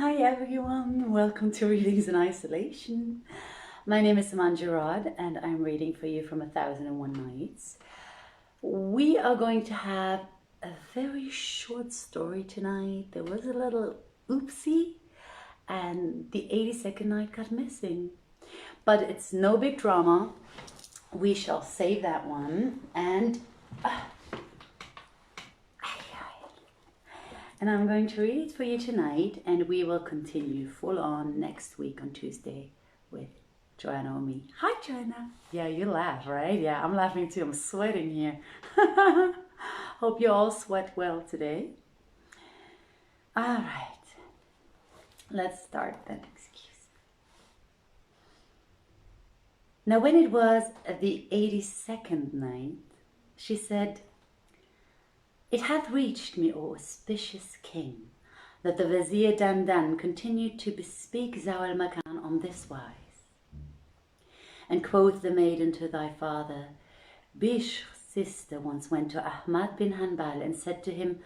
Hi everyone, welcome to Readings in Isolation. My name is Saman Giraud and I'm reading for you from 1001 Nights. We are going to have a very short story tonight. There was a little oopsie and the 82nd night got missing. But it's no big drama. We shall save that one and I'm going to read it for you tonight, and we will continue full on next week on Tuesday with Joanna or me. Hi, Joanna. Yeah, you laugh, right? Yeah, I'm laughing too. I'm sweating here. Hope you all sweat well today. All right. Let's start then. Excuse me. Now, when it was the 82nd night, she said, "It hath reached me, O auspicious king, that the Vizier Dandan continued to bespeak Zau al-Makan on this wise. And quoth the maiden to thy father, Bishr's sister once went to Ahmad bin Hanbal and said to him,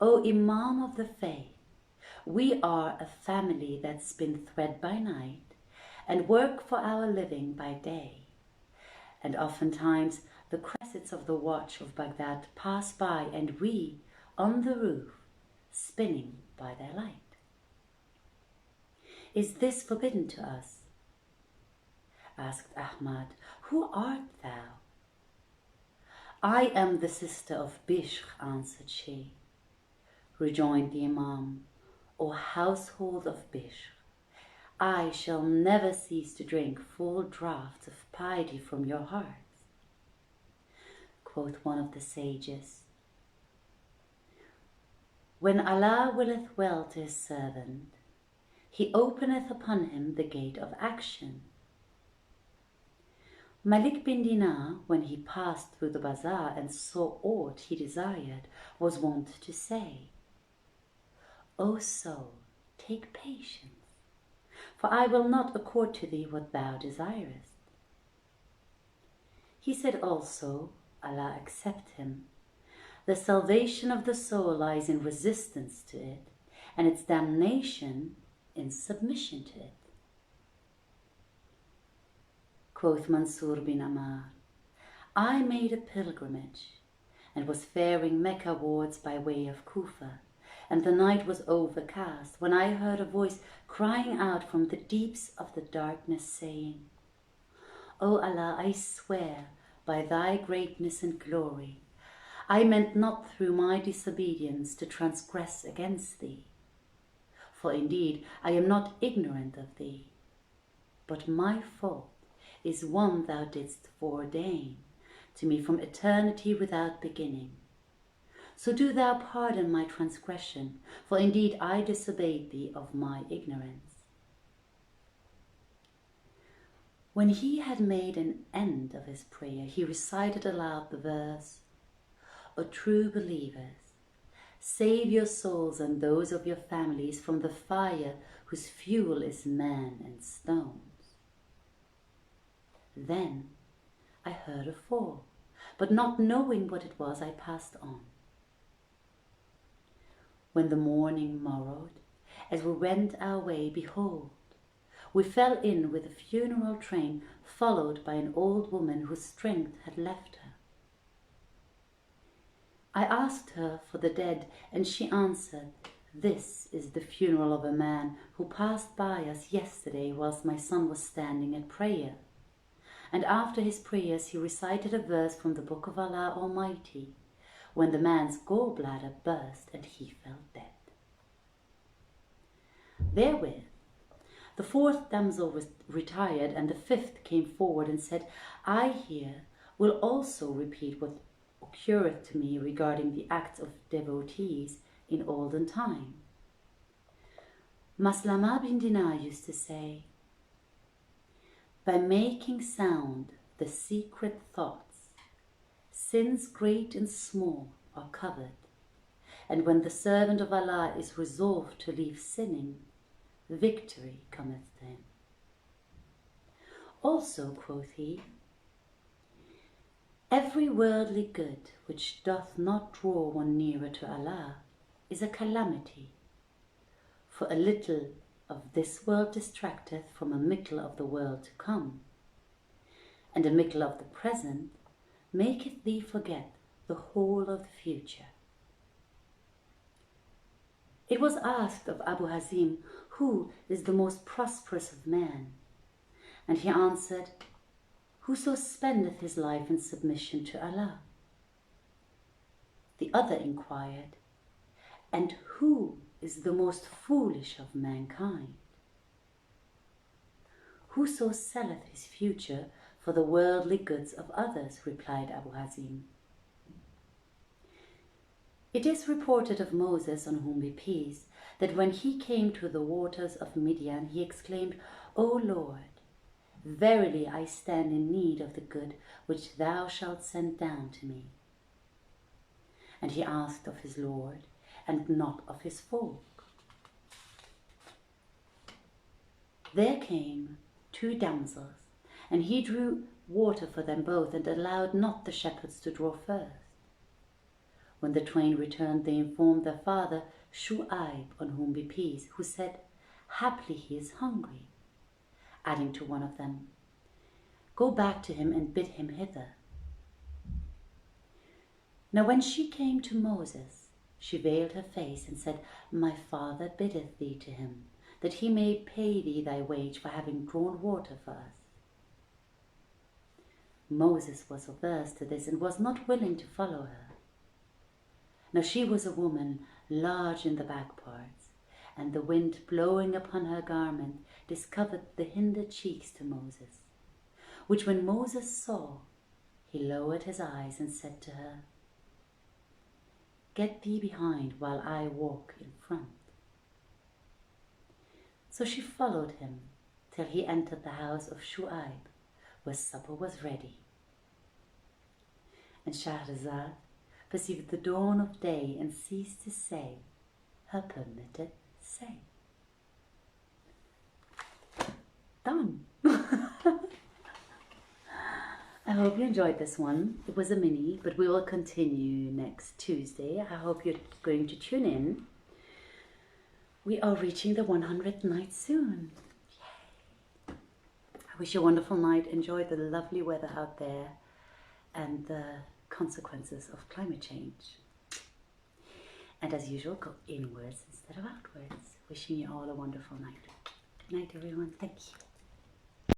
O Imam of the faith, we are a family that spin thread by night and work for our living by day. And oftentimes the cressets of the watch of Baghdad pass by, and we, on the roof, spinning by their light. Is this forbidden to us?" Asked Ahmad, "Who art thou?" "I am the sister of Bishr," answered she. Rejoined the Imam, "O household of Bishr, I shall never cease to drink full draughts of piety from your hearts." Quoth one of the sages, "When Allah willeth well to his servant, he openeth upon him the gate of action." Malik bin Dinar, when he passed through the bazaar and saw aught he desired, was wont to say, "O soul, take patience, for I will not accord to thee what thou desirest." He said also, Allah accept him, "The salvation of the soul lies in resistance to it, and its damnation in submission to it." Quoth Mansur bin Ammar, "I made a pilgrimage, and was faring Mecca wards by way of Kufa, and the night was overcast, when I heard a voice crying out from the deeps of the darkness, saying, O Allah, I swear by thy greatness and glory, I meant not through my disobedience to transgress against thee. For indeed I am not ignorant of thee, but my fault is one thou didst foreordain to me from eternity without beginning. So do thou pardon my transgression, for indeed I disobeyed thee of my ignorance." When he had made an end of his prayer, he recited aloud the verse, "O true believers, save your souls and those of your families from the fire whose fuel is man and stones." Then I heard a fall, but not knowing what it was, I passed on. When the morning morrowed, as we went our way, behold, we fell in with a funeral train, followed by an old woman whose strength had left her. I asked her for the dead, and she answered, "This is the funeral of a man who passed by us yesterday whilst my son was standing at prayer. And after his prayers he recited a verse from the Book of Allah Almighty, when the man's gallbladder burst and he fell dead." Therewith the fourth damsel was retired, and the fifth came forward and said, "I here will also repeat what occurreth to me regarding the acts of devotees in olden time. Maslama bin Dinar used to say, by making sound the secret thoughts, sins great and small are covered, and when the servant of Allah is resolved to leave sinning, victory cometh to him." Also, quoth he, "Every worldly good which doth not draw one nearer to Allah is a calamity, for a little of this world distracteth from a mickle of the world to come, and a mickle of the present maketh thee forget the whole of the future. It was asked of Abu Hazim, who is the most prosperous of men? And he answered, whoso spendeth his life in submission to Allah. The other inquired, and who is the most foolish of mankind? Whoso selleth his future for the worldly goods of others, replied Abu Hazim. It is reported of Moses, on whom be peace, that when he came to the waters of Midian, he exclaimed, O Lord, verily I stand in need of the good which thou shalt send down to me. And he asked of his Lord, and not of his folk. There came 2 damsels, and he drew water for them both, and allowed not the shepherds to draw first. When the twain returned, they informed their father, Shu'aib, on whom be peace, who said, haply he is hungry, adding to one of them, go back to him and bid him hither. Now when she came to Moses, she veiled her face and said, my father biddeth thee to him, that he may pay thee thy wage for having drawn water for us. Moses was averse to this and was not willing to follow her. Now she was a woman large in the back parts, and the wind blowing upon her garment discovered the hinder cheeks to Moses, which when Moses saw, he lowered his eyes and said to her, get thee behind while I walk in front. So she followed him till he entered the house of Shu'aib, where supper was ready. And Shahrazad perceived the dawn of day and ceased to say her permitted say. Done. I hope you enjoyed this one. It was a mini, but we will continue next Tuesday. I hope you're going to tune in. We are reaching the 100th night soon. Yay. I wish you a wonderful night. Enjoy the lovely weather out there and the consequences of climate change. And as usual, go inwards instead of outwards. Wishing you all a wonderful night. Good night, everyone. Thank you.